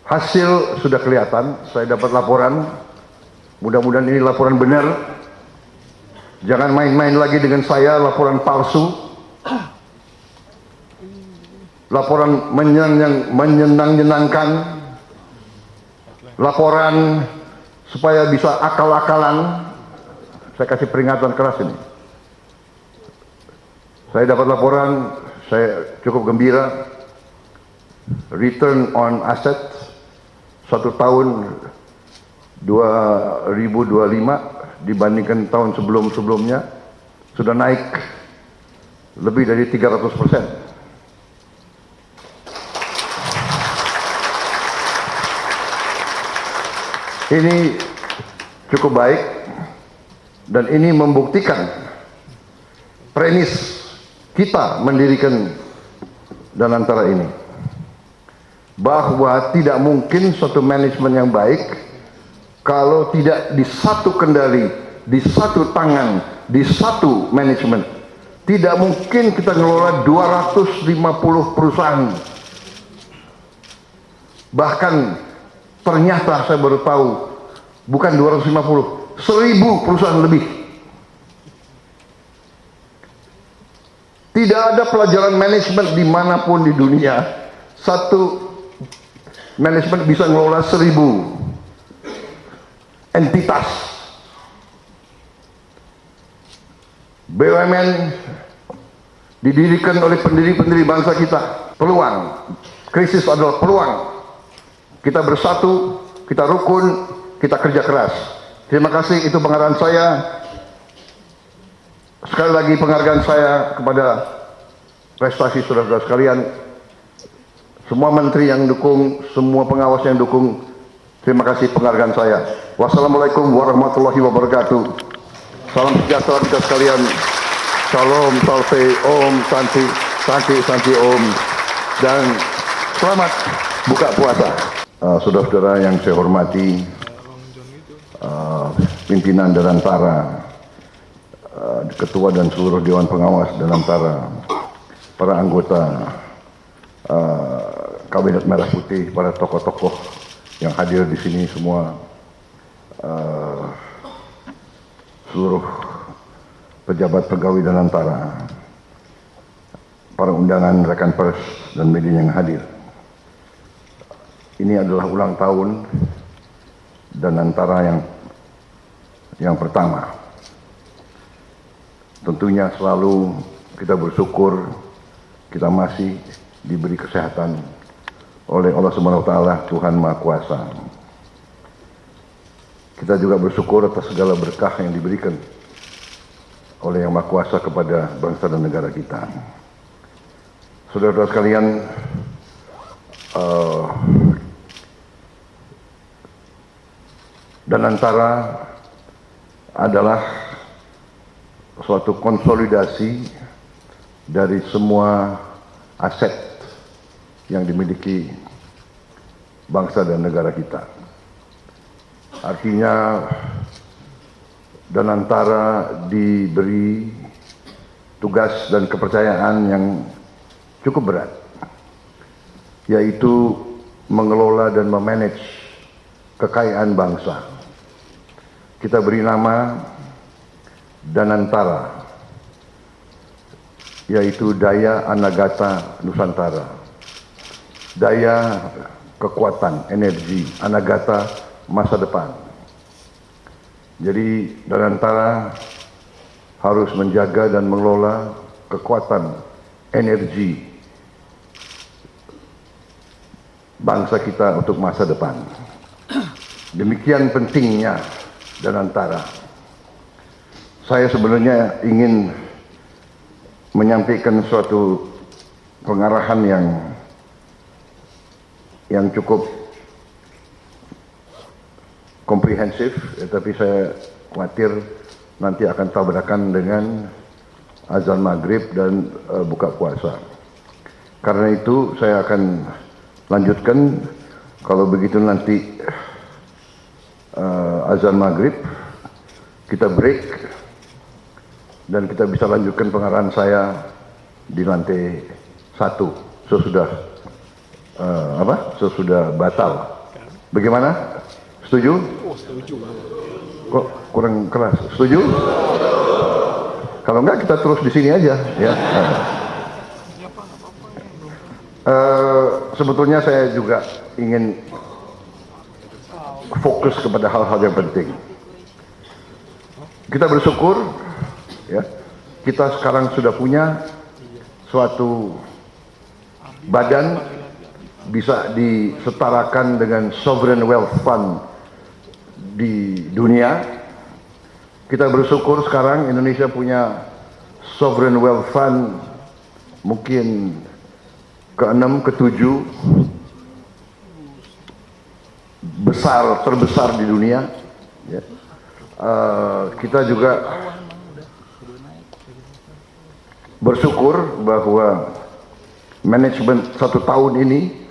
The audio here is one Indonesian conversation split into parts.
Hasil sudah kelihatan, saya dapat laporan, mudah-mudahan ini laporan benar. Jangan main-main lagi dengan saya, laporan palsu, laporan menyenang-nyenangkan, laporan supaya bisa akal-akalan. Saya kasih peringatan keras ini. Saya dapat laporan, saya cukup gembira. Return on asset 1 tahun 2025 dibandingkan tahun sebelum-sebelumnya sudah naik lebih dari 300%. Ini cukup baik dan ini membuktikan premis kita mendirikan Danantara ini, bahwa tidak mungkin suatu manajemen yang baik kalau tidak di satu kendali, di satu tangan, di satu manajemen. Tidak mungkin kita ngelola 250 perusahaan. Bahkan ternyata saya baru tahu bukan 250, 1000 perusahaan lebih. Tidak ada pelajaran manajemen dimanapun di dunia satu manajemen bisa ngelola 1000 entitas. BUMN didirikan oleh pendiri-pendiri bangsa kita. Peluang, krisis adalah peluang. Kita bersatu, kita rukun, kita kerja keras. Terima kasih, itu penghargaan saya. Sekali lagi penghargaan saya kepada prestasi saudara-saudara sekalian. Semua menteri yang dukung, semua pengawas yang dukung, terima kasih penghargaan saya. Wassalamualaikum warahmatullahi wabarakatuh. Salam sejahtera kita sekalian. Shalom, salve, om, santi, santi, santi, om. Dan selamat buka puasa. Saudara-saudara yang saya hormati, pimpinan Danantara, ketua dan seluruh Dewan Pengawas Danantara, para anggota Kabinet Merah Putih, para tokoh-tokoh yang hadir di sini semua, seluruh pejabat pegawai Danantara, para undangan, rekan pers dan media yang hadir. Ini adalah ulang tahun Danantara yang pertama. Tentunya selalu kita bersyukur kita masih diberi kesehatan oleh Allah Subhanahu wa taala, Tuhan Maha Kuasa. Kita juga bersyukur atas segala berkah yang diberikan oleh Yang Maha Kuasa kepada bangsa dan negara kita. Saudara-saudara sekalian, Danantara adalah suatu konsolidasi dari semua aset yang dimiliki bangsa dan negara kita. Artinya Danantara diberi tugas dan kepercayaan yang cukup berat, yaitu mengelola dan memanage kekayaan bangsa. Kita beri nama Danantara, yaitu daya Anagata Nusantara, daya kekuatan, energi, Anagata masa depan. Jadi Danantara harus menjaga dan mengelola kekuatan, energi bangsa kita untuk masa depan. Demikian pentingnya Danantara. Saya sebenarnya ingin menyampaikan suatu pengarahan yang cukup komprehensif, tapi saya khawatir nanti akan tabrakan dengan azan maghrib dan buka puasa. Karena itu saya akan lanjutkan. Kalau begitu nanti azan maghrib kita break dan kita bisa lanjutkan pengarahan saya di lantai 1 sesudah sesudah batal. Bagaimana? Setuju? Kok kurang keras? Setuju? Kalau enggak kita terus di sini aja, ya. Sebetulnya saya juga ingin fokus kepada hal-hal yang penting. Kita bersyukur, ya, kita sekarang sudah punya suatu badan bisa disetarakan dengan sovereign wealth fund di dunia. Kita bersyukur sekarang Indonesia punya sovereign wealth fund mungkin ke-6, ke-7 terbesar di dunia, ya. Kita juga bersyukur bahwa manajemen 1 tahun ini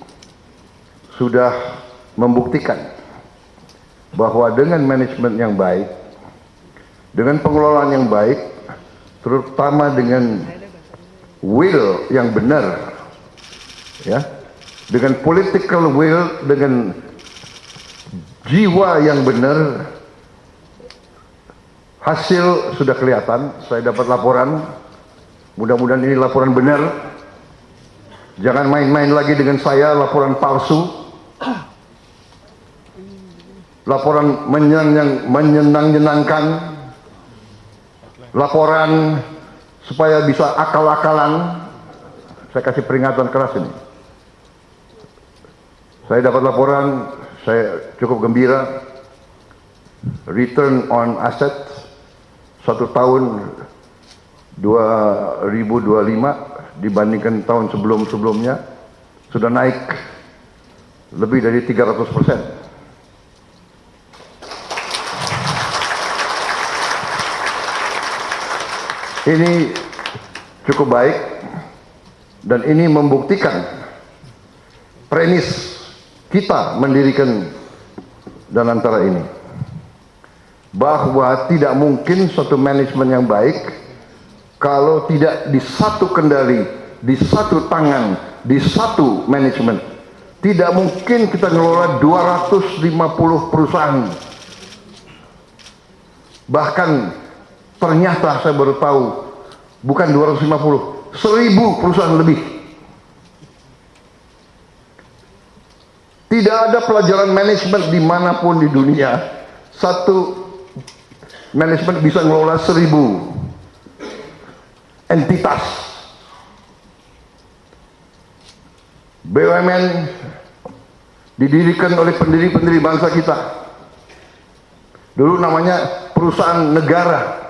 sudah membuktikan bahwa dengan manajemen yang baik, dengan pengelolaan yang baik, terutama dengan will yang benar, ya, dengan political will, dengan jiwa yang benar, hasil sudah kelihatan. Saya dapat laporan, mudah-mudahan ini laporan benar. Jangan main-main lagi dengan saya, laporan palsu, laporan menyenang-nyenangkan, laporan supaya bisa akal-akalan. Saya kasih peringatan keras ini. Saya dapat laporan, saya cukup gembira. Return on asset 1 tahun 2025 dibandingkan tahun sebelum-sebelumnya sudah naik lebih dari 300%. Ini cukup baik dan ini membuktikan premis kita mendirikan Danantara ini, bahwa tidak mungkin suatu manajemen yang baik kalau tidak di satu kendali, di satu tangan, di satu manajemen. Tidak mungkin kita ngelola 250 perusahaan. Bahkan ternyata saya baru tahu bukan 250, 1000 perusahaan lebih. Tidak ada pelajaran manajemen dimanapun di dunia satu manajemen bisa ngelola 1000 entitas. BUMN didirikan oleh pendiri-pendiri bangsa kita. Dulu namanya perusahaan negara.